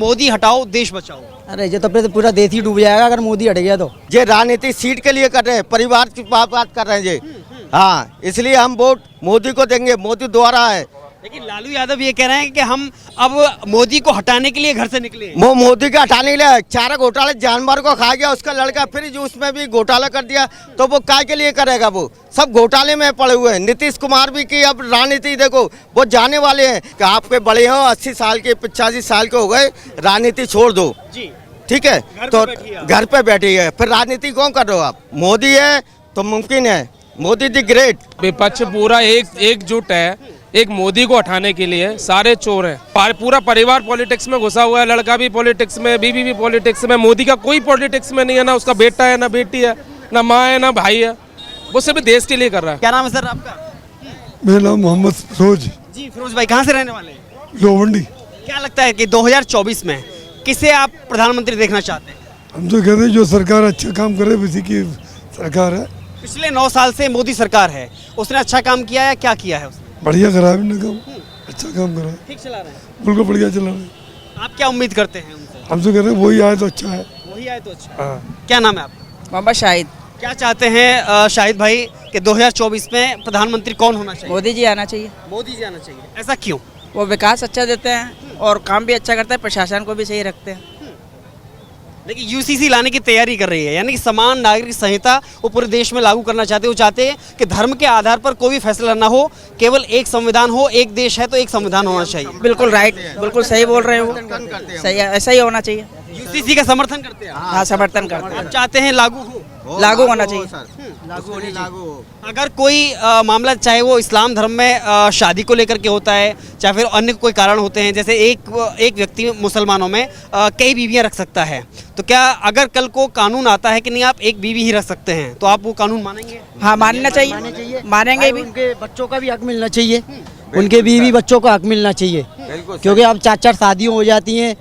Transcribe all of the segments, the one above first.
मोदी हटाओ देश बचाओ। अरे ये तो फिर पूरा देश ही डूब जाएगा अगर मोदी हट गया तो। ये राजनीति सीट के लिए कर रहे हैं, परिवार की बात कर रहे हैं ये। हाँ, इसलिए हम वोट मोदी को देंगे, मोदी द्वारा है। लेकिन लालू यादव ये कह रहे हैं कि हम अब मोदी को हटाने के लिए घर से निकले हैं। वो मोदी का हटाने के लिए चारा घोटाले जानवर को खा गया, उसका लड़का फिर जो उसमें भी घोटाला कर दिया, तो वो काय के लिए करेगा? वो सब घोटाले में पड़े हुए हैं। नीतीश कुमार भी की अब राजनीति देखो, वो जाने वाले हैं कि आपके बड़े हो 80 साल के 85 साल के हो गए, राजनीति छोड़ दो जी, ठीक है, तो घर पे बैठी है, फिर राजनीति कौन कर रहे हो आप? मोदी है तो मुमकिन है, मोदी दी ग्रेट। विपक्ष पूरा एकजुट है एक मोदी को हटाने के लिए। सारे चोर हैं, पूरा परिवार पॉलिटिक्स में घुसा हुआ है, लड़का भी पॉलिटिक्स में, बीवी भी पॉलिटिक्स में। मोदी का कोई पॉलिटिक्स में नहीं है, ना उसका बेटा है, ना बेटी है, ना माँ है, ना भाई है। वो सिर्फ देश के लिए कर रहा है। क्या नाम है सर आपका? मेरा नाम मोहम्मद फिरोज। जी फिरोज भाई, कहाँ से रहने वाले हैं? लोवंडी। क्या लगता है कि 2024 में किसे आप प्रधानमंत्री देखना चाहते हैं? हम तो कहते हैं जो सरकार अच्छा काम करे उसी की सरकार है। पिछले 9 साल से मोदी सरकार है, उसने अच्छा काम किया है? क्या किया है उसने? बढ़िया करा है काम, अच्छा काम करा है, ठीक चला रहे हैं। बिल्कुल बढ़िया चला रहा है। आप क्या उम्मीद करते हैं उनसे? हम तो कहते हैं वही आए तो अच्छा है। वही आए तो अच्छा। हाँ। क्या नाम है आपका? मोहम्मद शाहिद। क्या चाहते हैं शाहिद भाई कि 2024 में प्रधानमंत्री कौन होना चाहिए? मोदी जी आना चाहिए। मोदी जी आना चाहिए, ऐसा क्यों? वो विकास अच्छा देते हैं और काम भी अच्छा करते हैं, प्रशासन को भी सही रखते हैं। लेकिन यूसीसी लाने की तैयारी कर रही है, यानी कि समान नागरिक संहिता वो पूरे देश में लागू करना चाहते हैं। वो चाहते हैं कि धर्म के आधार पर कोई भी फैसला ना हो, केवल एक संविधान हो, एक देश है तो एक संविधान होना चाहिए। बिल्कुल राइट, बिल्कुल सही बोल रहे हो, सही ऐसा ही होना चाहिए। यूसीसी का समर्थन करते हैं? हाँ, समर्थन करते आप चाहते हैं लागू हो? लागू होना चाहिए। लागू। अगर कोई मामला, चाहे वो इस्लाम धर्म में शादी को लेकर के होता है, चाहे फिर अन्य कोई कारण होते हैं, जैसे एक व्यक्ति मुसलमानों में कई बीवियां रख सकता है, तो क्या अगर कल को कानून आता है कि नहीं आप एक बीवी ही रख सकते हैं, तो आप वो कानून मानेंगे? हाँ, मानना चाहिए, मानेंगे भी। उनके बच्चों का भी हक मिलना चाहिए, उनके बीवी बच्चों का हक मिलना चाहिए, क्योंकि अब 4-4 शादियाँ हो जाती हैं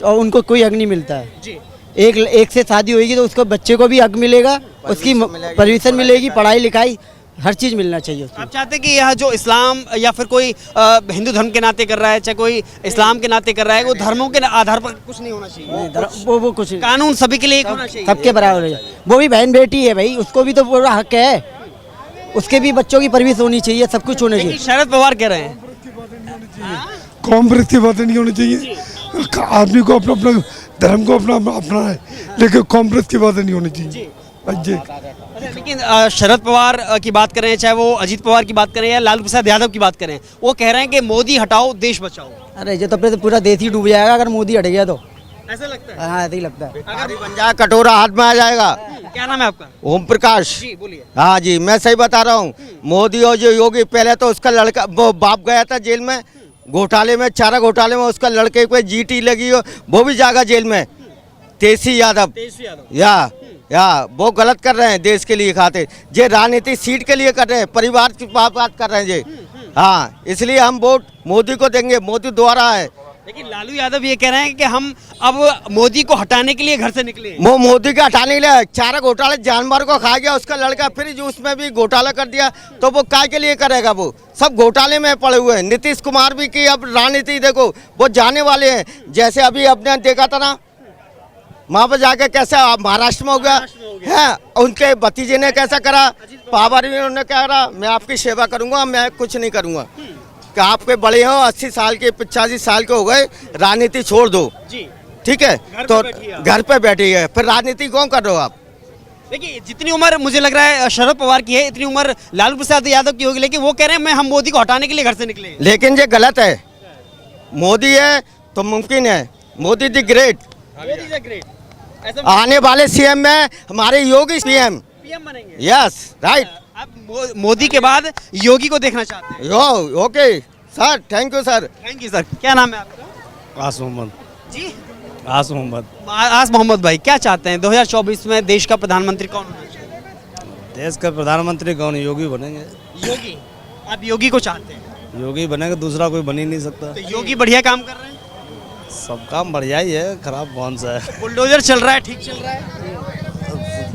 और उनको कोई हक नहीं मिलता है जी। एक से शादी होगी तो उसको बच्चे को भी हक मिलेगा, उसकी परमिशन मिलेगी, पढ़ाई लिखाई हर चीज़ मिलना चाहिए। आप चाहते हैं कि यह जो इस्लाम या फिर कोई हिंदू धर्म के नाते कर रहा है, चाहे कोई इस्लाम के नाते कर रहा है, वो धर्मों के आधार पर कुछ नहीं होना चाहिए? वो कुछ कानून सभी के लिए एक होना चाहिए, सबके बराबर है। वो भी बहन बेटी है भाई, उसको भी तो पूरा हक है, उसके भी बच्चों की परवरिश होनी चाहिए, सब कुछ होना चाहिए। शरद पवार कह रहे हैं कॉम्प्रेस की बातें नहीं होनी चाहिए। आदमी को अपना अपना धर्म को अपना है, लेकिन कॉम्प्रेस की बातें नहीं होनी चाहिए। लेकिन शरद पवार की बात करें, चाहे वो अजीत पवार की बात करें या लालू प्रसाद यादव की बात करें, वो कह रहे हैं कि मोदी हटाओ देश बचाओ। अरे ये तो फिर पूरा देश ही डूब जाएगा अगर मोदी हट गया तो। ऐसा लगता है? हाँ, ऐसा ही लगता है। अगर बन जाए कटोरा हाथ में आ जाएगा। क्या नाम है आपका? ओम प्रकाश जी बोलिए। हाँ जी, मैं सही बता रहा हूँ। मोदी और जो योगी, पहले तो उसका लड़का, वो बाप गया था जेल में घोटाले में, चारा घोटाले में, उसका लड़के पे जीटी लगी हो, वो भी जाएगा जेल में। तेजस्वी यादव या वो गलत कर रहे हैं देश के लिए खाते। ये राजनीति सीट के लिए कर रहे हैं, परिवार की बात कर रहे हैं ये। हाँ, इसलिए हम वोट मोदी को देंगे, मोदी द्वारा है। लेकिन लालू यादव ये कह रहे हैं कि हम अब मोदी को हटाने के लिए घर से निकले हैं। वो मोदी का हटाने के लिए चारा घोटाले जानवर को खा गया, उसका लड़का फिर जो उसमें भी घोटाला कर दिया, तो वो काय के लिए करेगा? वो सब घोटाले में पड़े हुए हैं। नीतीश कुमार भी की अब राजनीति देखो, वो जाने वाले हैं। जैसे अभी आपने देखा था ना, वहाँ पर जाके कैसा महाराष्ट्र में हो गया है, उनके भतीजे ने कैसा करा, पावर भी उन्होंने क्या करा, मैं आपकी सेवा करूँगा, मैं कुछ नहीं करूँगा। कि आपके बड़े हो 80 साल के 85 साल के हो गए, राजनीति छोड़ दो जी, ठीक है, तो घर पे बैठी है, फिर राजनीति कौन कर रहे हो आप? देखिए जितनी उम्र मुझे लग रहा है शरद पवार की है, इतनी उम्र लालू प्रसाद यादव की होगी, लेकिन वो कह रहे हैं हम मोदी को हटाने के लिए घर से निकले हैं। लेकिन ये गलत है। मोदी है तो मुमकिन है, मोदी दी ग्रेट। आने वाले सीएम में हमारे योगी पीएम बनेंगे। Yes right. आप मोदी के बाद योगी को देखना चाहते हैं? Okay sir, thank you sir. Thank you sir. क्या नाम है आपका? आस मोहम्मद। जी, आस मोहम्मद। आस मोहम्मद भाई, क्या चाहते हैं 2024 में देश का प्रधानमंत्री कौन होना चाहिए? देश का प्रधानमंत्री कौन? योगी बनेंगे। योगी? आप योगी को चाहते हैं? योगी बनेंगे, दूसरा कोई बन ही नहीं सकता। तो योगी बढ़िया काम कर रहे हैं? सब काम बढ़िया ही है, खराब कौन सा है? बुलडोजर चल रहा है, ठीक चल रहा है?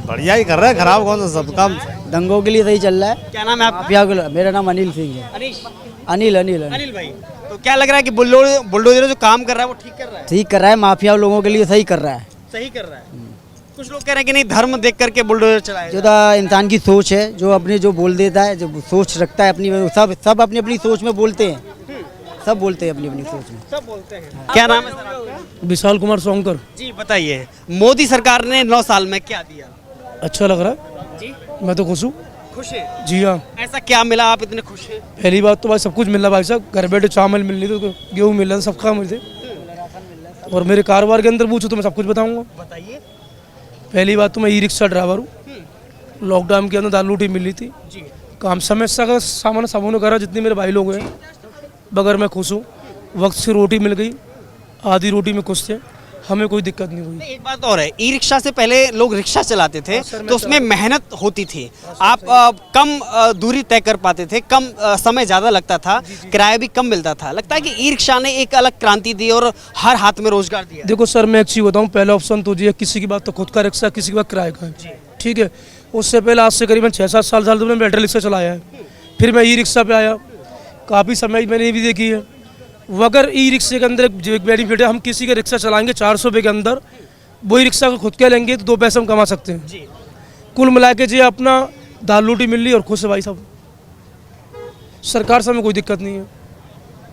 बढ़िया ही कर रहा है, खराब कौन सा? सब काम दंगों के लिए सही चल रहा है। क्या नाम है आपका? मेरा नाम अनिल सिंह है। अनिश? अनिल अनिल भाई, तो क्या लग रहा है कि बुलडोजर जो काम कर रहा है वो ठीक कर रहा है? ठीक कर रहा है, माफिया लोगों के लिए सही कर रहा है। सही कर रहा है। कुछ लोग कह रहे हैं कि नहीं, धर्म देख करके बुलडोजर चलाएगा। जो इंसान की सोच है, जो अपने जो बोल देता है, जो सोच रखता है अपनी, सब अपनी अपनी सोच में बोलते हैं, सब बोलते हैं अपनी अपनी सोच में। सब बोलते हैं। क्या नाम है सर आपका? विशाल कुमार सोंकर। जी बताइए, मोदी सरकार ने 9 साल में क्या दिया? अच्छा लग रहा है जी, मैं तो खुश हूँ। खुश है? जी हाँ, ऐसा क्या मिला आप इतने खुश हैं? पहली बात तो भाई सब कुछ मिल रहा भाई साहब, घर बैठे चावल मिल रही थी, गेहूँ मिल रहा था, सब काम मिलते। और मेरे कारोबार के अंदर पूछो तो मैं सब कुछ बताऊंगा। बताइए। पहली बात तो मैं ई रिक्शा ड्राइवर हूँ, लॉकडाउन के अंदर दाल रोटी मिल रही थी, जी काम समस्या का सामना सबों ने करा, जितने मेरे भाई लोग हैं, बगैर मैं खुश हूँ। वक्त से रोटी मिल गई, आधी रोटी में खुश थे, हमें कोई दिक्कत नहीं हुई। एक बात और है, ई रिक्शा से पहले लोग रिक्शा चलाते थे तो उसमें मेहनत होती थी, आप कम दूरी तय कर पाते थे, कम समय ज़्यादा लगता था, किराया भी कम मिलता था। लगता है कि ई रिक्शा ने एक अलग क्रांति दी और हर हाथ में रोजगार दिया। देखो सर, मैं एक चीज़ बताऊँ, पहला ऑप्शन तो ये, किसी की बात तो खुद का रिक्शा, किसी की बात किराए का है, ठीक है। उससे पहले आज से करीबन 6-7 साल तो मैंने बैटरी रिक्शा चलाया है, फिर मैं ई रिक्शा पे आया, काफ़ी समय मैंने ये भी देखी है। अगर ई रिक्शे के अंदर एक बेनिफिट है, हम किसी का रिक्शा चलाएंगे 400 रुपये के अंदर, वही रिक्शा को खुद के लेंगे तो 2 पैसे हम कमा सकते हैं। कुल मिला के जी अपना दाल रोटी मिल रही और खुश है भाई साहब, सरकार से हमें कोई दिक्कत नहीं है।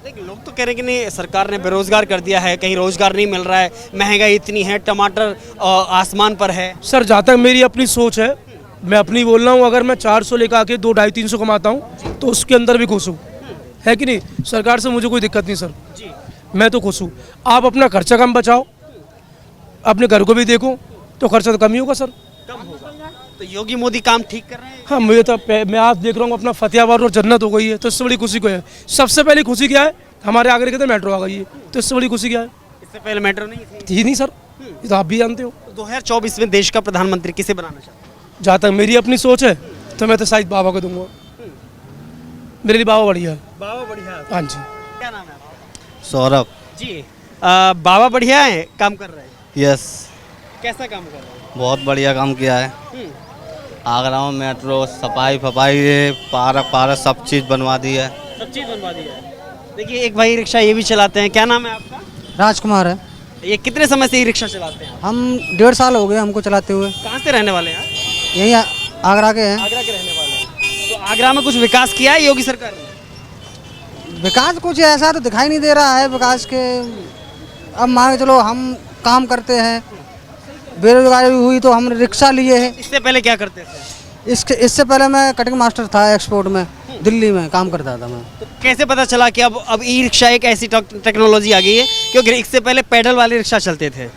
लेकिन लोग तो कह रहे हैं कि नहीं, सरकार ने बेरोजगार कर दिया है, कहीं रोजगार नहीं मिल रहा है, महंगाई इतनी है, टमाटर आसमान पर है। सर जहाँ तक मेरी अपनी सोच है, मैं अपनी बोल रहा हूँ, अगर मैं 400 लेकर आके 200-250-300 कमाता हूँ तो उसके अंदर भी खुश हूँ, है कि नहीं। सरकार से मुझे कोई दिक्कत नहीं सर, मैं तो खुश हूँ। आप अपना खर्चा कम बचाओ, अपने घर को भी देखो, तो खर्चा तो कम ही होगा सर। कम होगा। तो योगी मोदी काम ठीक कर रहे हैं? हाँ, मुझे तो मैं आज देख रहा हूँ अपना फतेहाबाद और जन्नत हो गई है, तो इससे बड़ी खुशी को है। सबसे पहली खुशी क्या है, हमारे आगरे के तो मेट्रो आ गई है, तो इससे बड़ी खुशी क्या है। इससे पहले मेट्रो नहीं थी? थी नहीं सर, ये तो आप भी जानते हो। 2024 में देश का प्रधानमंत्री किसे बनाना चाहते हैं? जहाँ तक मेरी अपनी सोच है तो मैं तो शायद बाबा को दूंगा, मेरे लिए बाबा बढ़िया है। बाबा बढ़िया। हाँ जी। क्या नाम है आपका? सौरभ। जी बाबा बढ़िया है, काम कर रहे हैं। यस, कैसा काम कर रहे हैं? बहुत बढ़िया काम किया है। आगरा में मेट्रो, सफाई पार्क सब चीज़ बनवा दी है। सब चीज़ बनवा दी है। देखिए एक भाई रिक्शा ये भी चलाते हैं, क्या नाम है आपका? राजकुमार है। ये कितने समय से ये रिक्शा चलाते हैं? हम 1.5 साल हो गए हमको चलाते हुए। कहाँ से रहने वाले हैं? यही आगरा के हैं। आगरा के रहने वाले हैं। तो आगरा में कुछ विकास किया है योगी सरकार ने? विकास कुछ ऐसा तो दिखाई नहीं दे रहा है विकास के। अब मान के चलो हम काम करते हैं, बेरोजगारी हुई तो हमने रिक्शा लिए है। इससे पहले क्या करते थे? इससे पहले मैं कटिंग मास्टर था एक्सपोर्ट में, दिल्ली में काम करता था मैं। तो कैसे पता चला कि अब ई रिक्शा एक ऐसी टेक्नोलॉजी आ गई है? क्योंकि इससे पहले पैडल वाले रिक्शा चलते थे,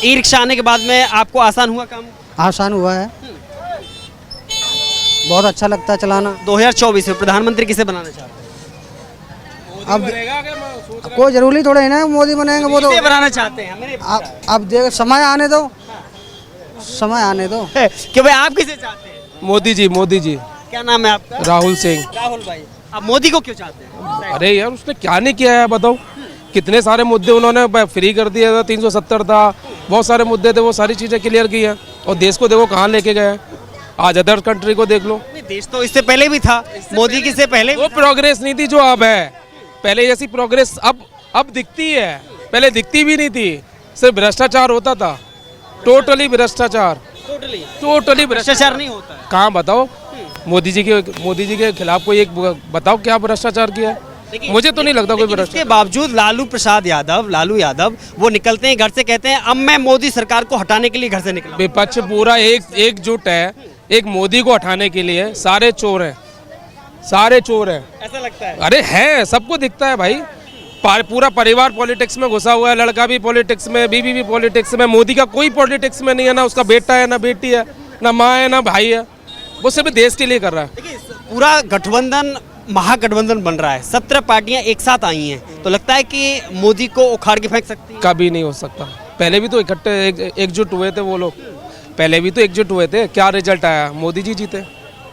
ई रिक्शा आने के बाद में आपको आसान हुआ काम? आसान हुआ है, बहुत अच्छा लगता है चलाना। 2024 में प्रधानमंत्री किसे बनाना चाहते हैं? अब कोई जरूरी थोड़ा है ना मोदी बनेंगे, वो तो किसे बनाना चाहते हैं? मैंने अब देख, समय आने दो, समय आने दो। कि भाई आप किसे चाहते हैं? मोदी जी, मोदी जी। क्या नाम है आपका? राहुल सिंह। राहुल भाई, आप मोदी को क्यों चाहते हैं? अरे यार, उसने क्या नहीं किया है बताओ। कितने सारे मुद्दे उन्होंने फ्री कर दिया था, 370 था, बहुत सारे मुद्दे थे, वो सारी चीज़ें क्लियर की है। और देश को देखो कहाँ लेके गए हैं, आज अदर कंट्री को देख लो। देश तो इससे पहले भी था, मोदी की से पहले वो प्रोग्रेस नहीं थी जो अब है, पहले जैसी प्रोग्रेस अब दिखती है, पहले दिखती भी नहीं थी, सिर्फ भ्रष्टाचार होता था, टोटली भ्रष्टाचार, टोटली भ्रष्टाचार नहीं होता है। कहाँ बताओ, मोदी जी के खिलाफ कोई एक बताओ क्या भ्रष्टाचार किया है? मुझे तो नहीं लगता कोई भ्रष्टाचार। इसके बावजूद लालू यादव वो निकलते हैं घर से, कहते हैं अब मैं मोदी सरकार को हटाने के लिए घर से निकला। विपक्ष पूरा एकजुट है, एक मोदी को हटाने के लिए। सारे चोर हैं, सारे चोर हैं, ऐसा लगता है? अरे है, सबको दिखता है भाई। पूरा परिवार पॉलिटिक्स में घुसा हुआ है, लड़का भी पॉलिटिक्स में, बीवी भी पॉलिटिक्स में। मोदी का कोई पॉलिटिक्स में नहीं है, ना उसका बेटा है, ना बेटी है, ना माँ है, ना भाई है। वो सिर्फ देश के लिए कर रहा है। देखिए पूरा गठबंधन महागठबंधन बन रहा है, 17 पार्टियां एक साथ आई हैं, तो लगता है कि मोदी को उखाड़ के फेंक सकती है? कभी नहीं हो सकता। पहले भी तो इकट्ठे एकजुट हुए थे वो लोग, पहले भी तो एकजुट हुए थे। क्या रिजल्ट आया? मोदी जी जीते।